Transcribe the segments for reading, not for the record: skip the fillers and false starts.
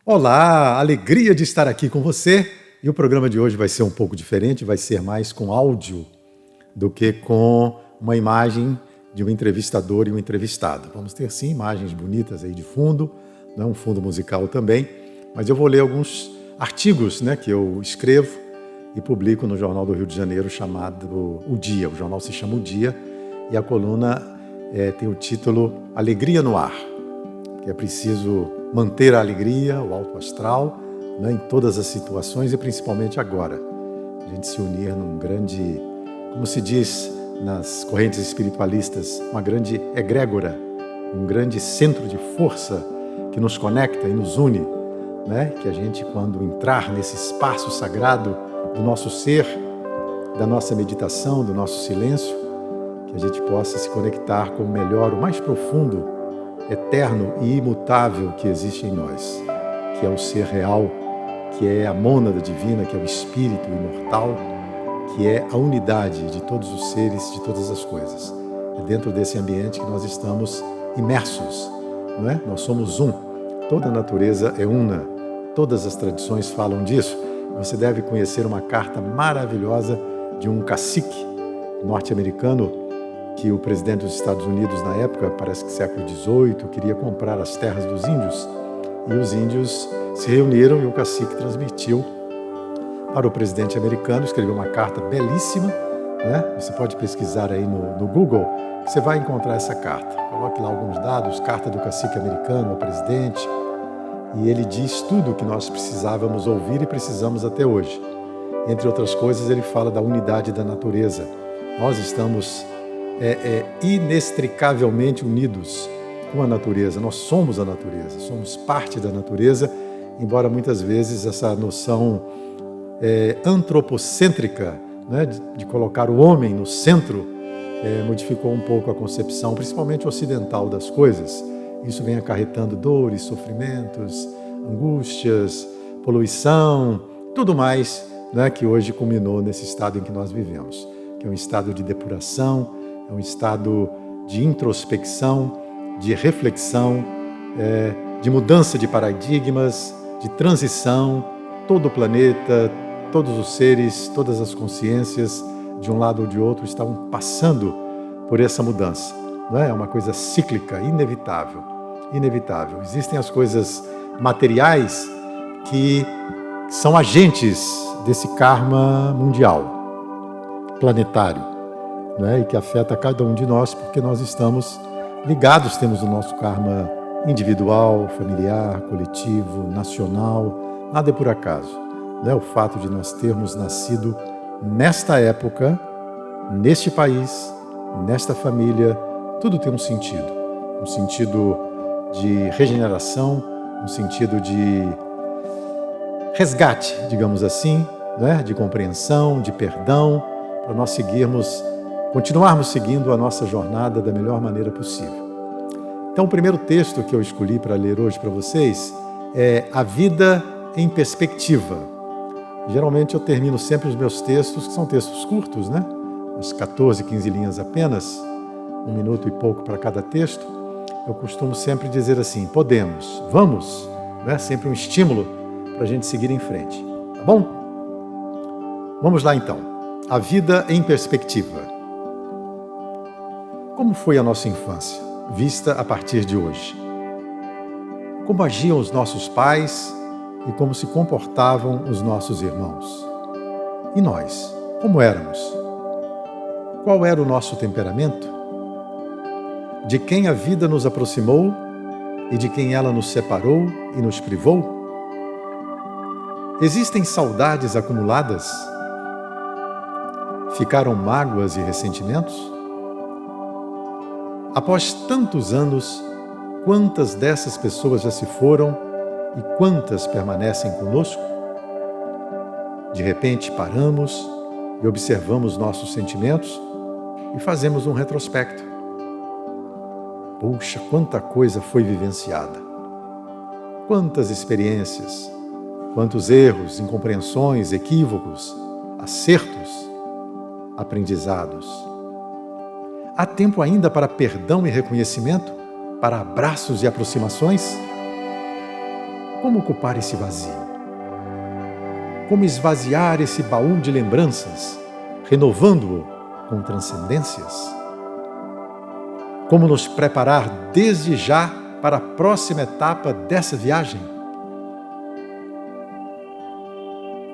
Olá, alegria de estar aqui com você. E o programa de hoje vai ser um pouco diferente, vai ser mais com áudio do que com uma imagem de um entrevistador e um entrevistado. Vamos ter sim imagens bonitas aí de fundo, não é um fundo musical também, mas eu vou ler alguns artigos, que eu escrevo e publico no Jornal do Rio de Janeiro chamado O Dia. O jornal se chama O Dia e a coluna tem o título Alegria no Ar, que é preciso manter a alegria, o alto astral, em todas as situações e principalmente agora. A gente se unir num grande, como se diz nas correntes espiritualistas, uma grande egrégora, um grande centro de força que nos conecta e nos une, que a gente, quando entrar nesse espaço sagrado do nosso ser, da nossa meditação, do nosso silêncio, que a gente possa se conectar com o melhor, o mais profundo, eterno e imutável que existe em nós, que é o ser real, que é a mônada divina, que é o espírito imortal, que é a unidade de todos os seres, de todas as coisas. É dentro desse ambiente que nós estamos imersos, não é? Nós somos um. Toda a natureza é una. Todas as tradições falam disso. Você deve conhecer uma carta maravilhosa de um cacique norte-americano que o presidente dos Estados Unidos, na época, parece que século XVIII, queria comprar as terras dos índios. E os índios se reuniram e o cacique transmitiu para o presidente americano, escreveu uma carta belíssima, Você pode pesquisar aí no Google, que você vai encontrar essa carta. Coloque lá alguns dados, carta do cacique americano ao presidente, e ele diz tudo o que nós precisávamos ouvir e precisamos até hoje. Entre outras coisas, ele fala da unidade da natureza. Nós estamos inextricavelmente unidos com a natureza. Nós somos a natureza, somos parte da natureza, embora muitas vezes essa noção antropocêntrica, de colocar o homem no centro, modificou um pouco a concepção, principalmente ocidental, das coisas. Isso vem acarretando dores, sofrimentos, angústias, poluição, tudo mais, que hoje culminou nesse estado em que nós vivemos, que é um estado de depuração, é um estado de introspecção, de reflexão, de mudança de paradigmas, de transição. Todo o planeta, todos os seres, todas as consciências, de um lado ou de outro, estão passando por essa mudança. É uma coisa cíclica, inevitável. Inevitável. Existem as coisas materiais que são agentes desse karma mundial, planetário, e que afeta cada um de nós, porque nós estamos ligados, temos o nosso karma individual, familiar, coletivo, nacional. Nada é por acaso. O fato de nós termos nascido nesta época, neste país, nesta família, tudo tem um sentido de regeneração, um sentido de resgate, digamos assim, de compreensão, de perdão, para nós continuarmos seguindo a nossa jornada da melhor maneira possível. Então, o primeiro texto que eu escolhi para ler hoje para vocês é A Vida em Perspectiva. Geralmente eu termino sempre os meus textos, que são textos curtos, Uns 14, 15 linhas apenas, 1 minuto e pouco para cada texto. Eu costumo sempre dizer assim: podemos, vamos, Sempre um estímulo para a gente seguir em frente, tá bom? Vamos lá então. A Vida em Perspectiva. Como foi a nossa infância, vista a partir de hoje? Como agiam os nossos pais e como se comportavam os nossos irmãos? E nós, como éramos? Qual era o nosso temperamento? De quem a vida nos aproximou e de quem ela nos separou e nos privou? Existem saudades acumuladas? Ficaram mágoas e ressentimentos? Após tantos anos, quantas dessas pessoas já se foram e quantas permanecem conosco? De repente paramos e observamos nossos sentimentos e fazemos um retrospecto. Puxa, quanta coisa foi vivenciada! Quantas experiências, quantos erros, incompreensões, equívocos, acertos, aprendizados. Há tempo ainda para perdão e reconhecimento, para abraços e aproximações? Como ocupar esse vazio? Como esvaziar esse baú de lembranças, renovando-o com transcendências? Como nos preparar desde já para a próxima etapa dessa viagem?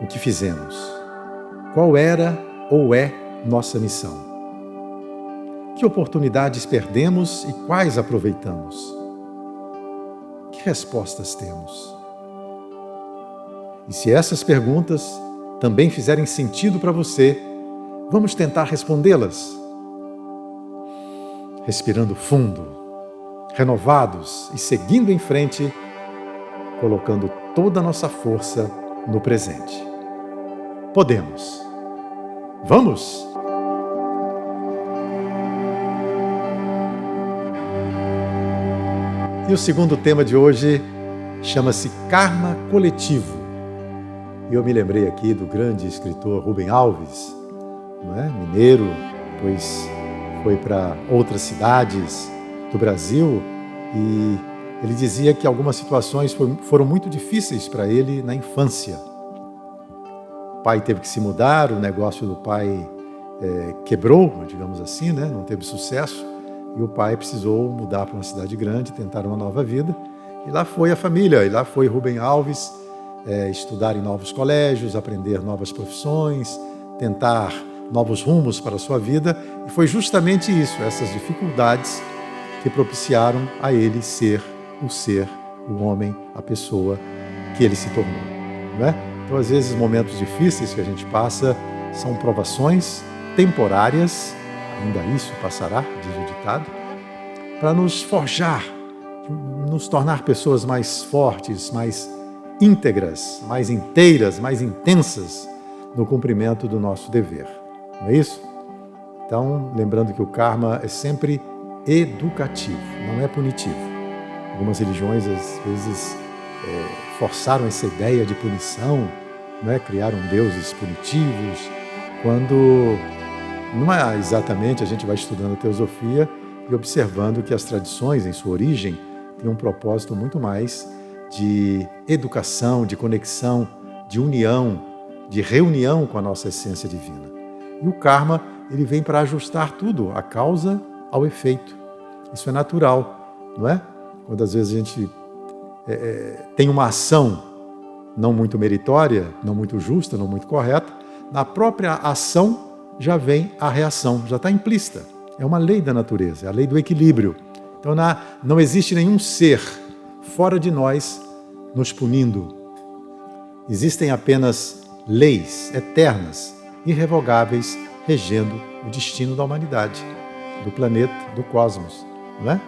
O que fizemos? Qual era ou é nossa missão? Que oportunidades perdemos e quais aproveitamos? Que respostas temos? E se essas perguntas também fizerem sentido para você, vamos tentar respondê-las. Respirando fundo, renovados e seguindo em frente, colocando toda a nossa força no presente. Podemos. Vamos? E o segundo tema de hoje chama-se Karma Coletivo. E eu me lembrei aqui do grande escritor Rubem Alves, não é? Mineiro, pois foi para outras cidades do Brasil e ele dizia que algumas situações foram muito difíceis para ele na infância. O pai teve que se mudar, o negócio do pai quebrou, digamos assim, né? Não teve sucesso. E o pai precisou mudar para uma cidade grande, tentar uma nova vida. E lá foi a família, e lá foi Rubem Alves estudar em novos colégios, aprender novas profissões, tentar novos rumos para a sua vida. E foi justamente isso, essas dificuldades, que propiciaram a ele ser, o homem, a pessoa que ele se tornou. Não é? Então, às vezes, momentos difíceis que a gente passa são provações temporárias, ainda isso passará, diz o ditado, para nos forjar, nos tornar pessoas mais fortes, mais íntegras, mais inteiras, mais intensas no cumprimento do nosso dever. Não é isso? Então, lembrando que o karma é sempre educativo, não é punitivo. Algumas religiões, às vezes, forçaram essa ideia de punição, não é? Criaram deuses punitivos, quando não é exatamente, a gente vai estudando a teosofia e observando que as tradições, em sua origem, têm um propósito muito mais de educação, de conexão, de união, de reunião com a nossa essência divina. E o karma, ele vem para ajustar tudo, a causa ao efeito. Isso é natural, não é? Quando às vezes a gente tem uma ação não muito meritória, não muito justa, não muito correta, na própria ação já vem a reação, já está implícita. É uma lei da natureza, é a lei do equilíbrio. Então não existe nenhum ser fora de nós nos punindo. Existem apenas leis eternas, irrevogáveis, regendo o destino da humanidade, do planeta, do cosmos, não é?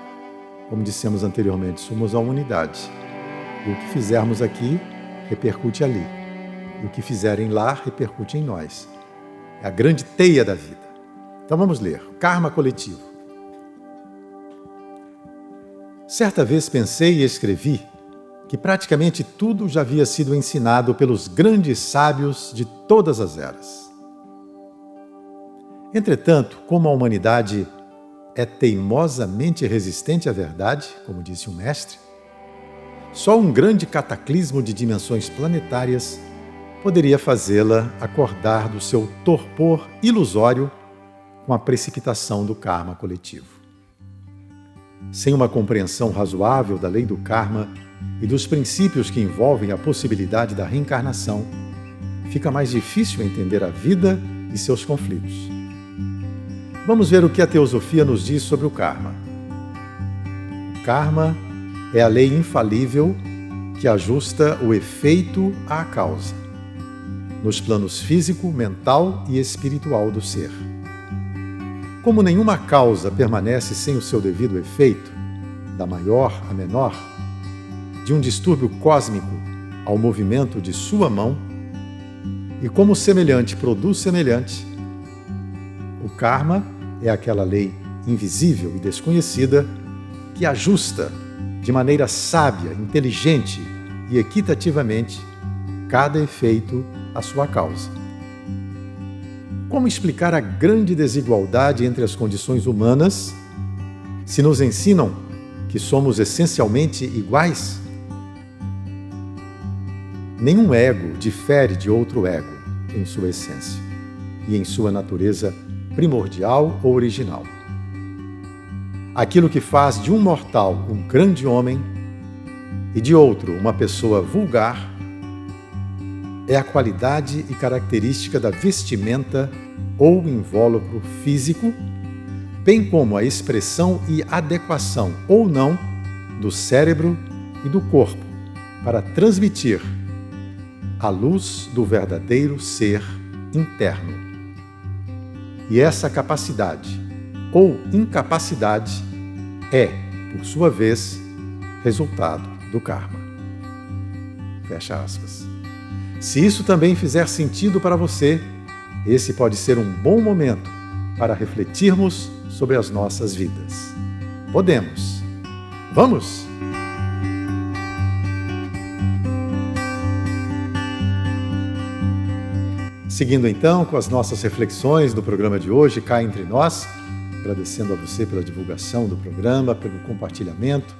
Como dissemos anteriormente, somos a unidade. E o que fizermos aqui repercute ali. E o que fizerem lá repercute em nós. É a grande teia da vida. Então vamos ler. Karma coletivo. Certa vez pensei e escrevi que praticamente tudo já havia sido ensinado pelos grandes sábios de todas as eras. Entretanto, como a humanidade é teimosamente resistente à verdade, como disse o mestre, só um grande cataclismo de dimensões planetárias poderia fazê-la acordar do seu torpor ilusório com a precipitação do karma coletivo. Sem uma compreensão razoável da lei do karma e dos princípios que envolvem a possibilidade da reencarnação, fica mais difícil entender a vida e seus conflitos. Vamos ver o que a teosofia nos diz sobre o karma. O karma é a lei infalível que ajusta o efeito à causa, nos planos físico, mental e espiritual do ser. Como nenhuma causa permanece sem o seu devido efeito, da maior a menor, de um distúrbio cósmico ao movimento de sua mão, e como semelhante produz semelhante, o karma é aquela lei invisível e desconhecida que ajusta de maneira sábia, inteligente e equitativamente cada efeito à sua causa. Como explicar a grande desigualdade entre as condições humanas se nos ensinam que somos essencialmente iguais? Nenhum ego difere de outro ego em sua essência e em sua natureza primordial ou original. Aquilo que faz de um mortal um grande homem e de outro uma pessoa vulgar é a qualidade e característica da vestimenta ou invólucro físico, bem como a expressão e adequação ou não do cérebro e do corpo para transmitir a luz do verdadeiro ser interno. E essa capacidade ou incapacidade é, por sua vez, resultado do karma. Fecha aspas. Se isso também fizer sentido para você, esse pode ser um bom momento para refletirmos sobre as nossas vidas. Podemos. Vamos? Seguindo então com as nossas reflexões do programa de hoje, Cá Entre Nós, agradecendo a você pela divulgação do programa, pelo compartilhamento,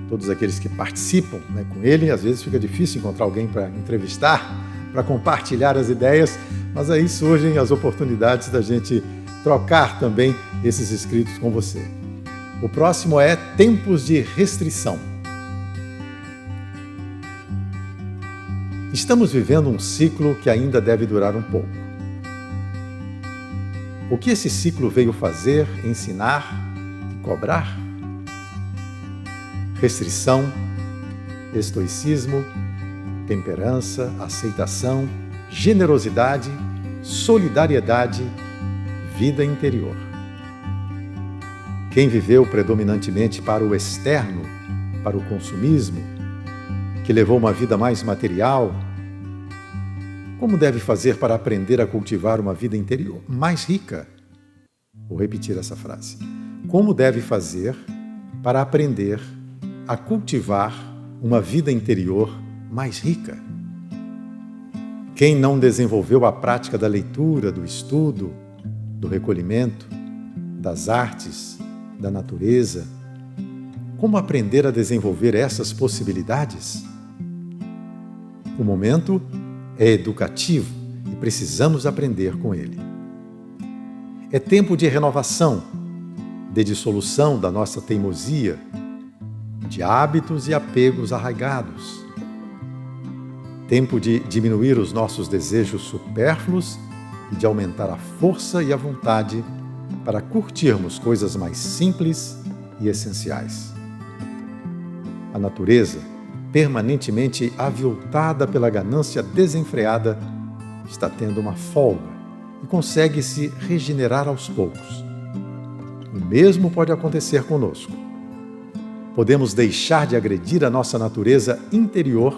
todos aqueles que participam com ele. Às vezes fica difícil encontrar alguém para entrevistar, para compartilhar as ideias, mas aí surgem as oportunidades da gente trocar também esses escritos com você. O próximo é Tempos de Restrição. Estamos vivendo um ciclo que ainda deve durar um pouco. O que esse ciclo veio fazer, ensinar e cobrar? Restrição, estoicismo, temperança, aceitação, generosidade, solidariedade, vida interior. Quem viveu predominantemente para o externo, para o consumismo, que levou uma vida mais material, como deve fazer para aprender a cultivar uma vida interior mais rica? Vou repetir essa frase. Como deve fazer para aprender a cultivar uma vida interior mais rica? Quem não desenvolveu a prática da leitura, do estudo, do recolhimento, das artes, da natureza, como aprender a desenvolver essas possibilidades? O momento é educativo e precisamos aprender com ele. É tempo de renovação, de dissolução da nossa teimosia, de hábitos e apegos arraigados. Tempo de diminuir os nossos desejos supérfluos e de aumentar a força e a vontade para curtirmos coisas mais simples e essenciais. A natureza, permanentemente aviltada pela ganância desenfreada, está tendo uma folga e consegue se regenerar aos poucos. O mesmo pode acontecer conosco. Podemos deixar de agredir a nossa natureza interior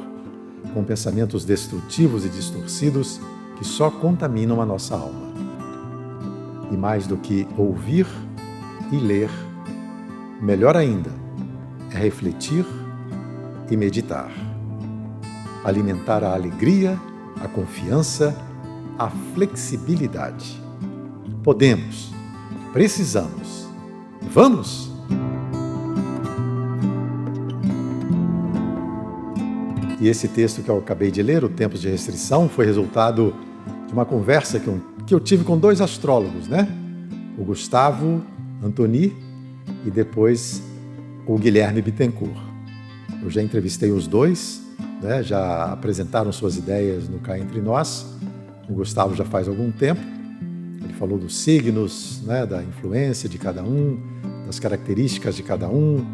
com pensamentos destrutivos e distorcidos que só contaminam a nossa alma. E mais do que ouvir e ler, melhor ainda, é refletir e meditar. Alimentar a alegria, a confiança, a flexibilidade. Podemos, precisamos. Vamos? E esse texto que eu acabei de ler, o Tempos de Restrição, foi resultado de uma conversa que eu tive com dois astrólogos, O Gustavo Antoni e depois o Guilherme Bittencourt. Eu já entrevistei os dois, já apresentaram suas ideias no Cá Entre Nós. O Gustavo já faz algum tempo. Ele falou dos signos, da influência de cada um, das características de cada um,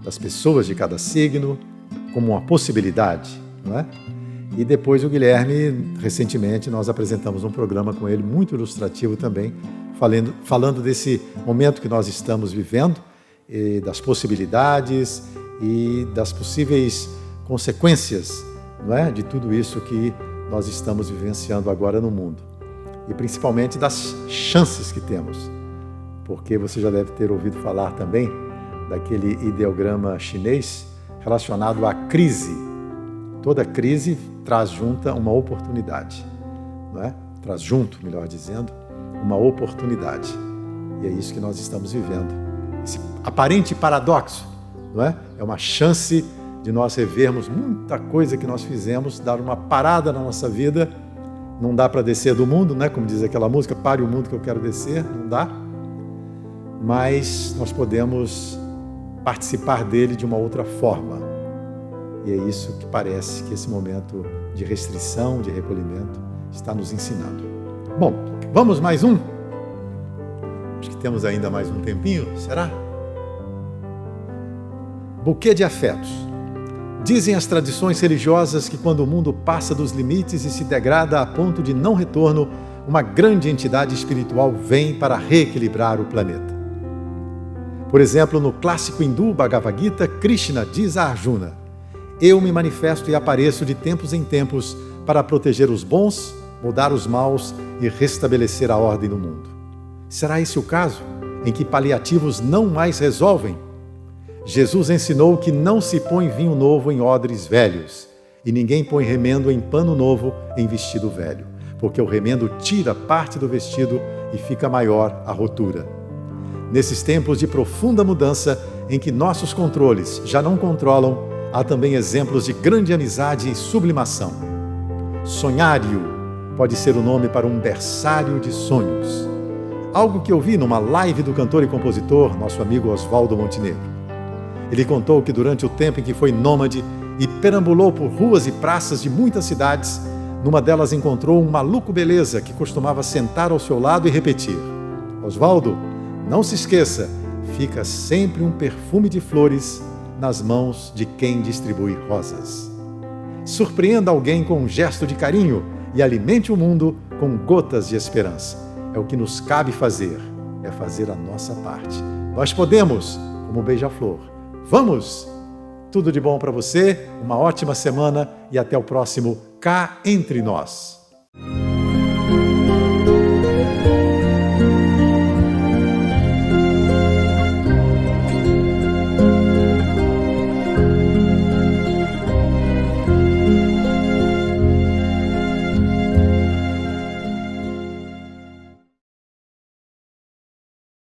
das pessoas de cada signo, como uma possibilidade. E depois o Guilherme, recentemente, nós apresentamos um programa com ele, muito ilustrativo também, falando desse momento que nós estamos vivendo, e das possibilidades e das possíveis consequências de tudo isso que nós estamos vivenciando agora no mundo. E principalmente das chances que temos. Porque você já deve ter ouvido falar também daquele ideograma chinês relacionado à crise. Toda crise traz junto uma oportunidade. Traz junto, melhor dizendo, uma oportunidade. E é isso que nós estamos vivendo. Esse aparente paradoxo, é uma chance de nós revermos muita coisa que nós fizemos, dar uma parada na nossa vida. Não dá para descer do mundo, né? Como diz aquela música, pare o mundo que eu quero descer, não dá. Mas nós podemos participar dele de uma outra forma. E é isso que parece que esse momento de restrição, de recolhimento, está nos ensinando. Bom, vamos mais um? Acho que temos ainda mais um tempinho, será? Buquê de afetos. Dizem as tradições religiosas que quando o mundo passa dos limites e se degrada a ponto de não retorno, uma grande entidade espiritual vem para reequilibrar o planeta. Por exemplo, no clássico hindu Bhagavad Gita, Krishna diz a Arjuna: eu me manifesto e apareço de tempos em tempos para proteger os bons, mudar os maus e restabelecer a ordem no mundo. Será esse o caso em que paliativos não mais resolvem? Jesus ensinou que não se põe vinho novo em odres velhos e ninguém põe remendo em pano novo em vestido velho, porque o remendo tira parte do vestido e fica maior a rotura. Nesses tempos de profunda mudança em que nossos controles já não controlam, há também exemplos de grande amizade e sublimação. Sonhário pode ser o nome para um berçário de sonhos. Algo que eu vi numa live do cantor e compositor, nosso amigo Oswaldo Montenegro. Ele contou que durante o tempo em que foi nômade e perambulou por ruas e praças de muitas cidades, numa delas encontrou um maluco beleza que costumava sentar ao seu lado e repetir: Oswaldo, não se esqueça, fica sempre um perfume de flores nas mãos de quem distribui rosas. Surpreenda alguém com um gesto de carinho e alimente o mundo com gotas de esperança. É o que nos cabe fazer, é fazer a nossa parte. Nós podemos, como beija-flor. Vamos! Tudo de bom para você, uma ótima semana e até o próximo Cá Entre Nós.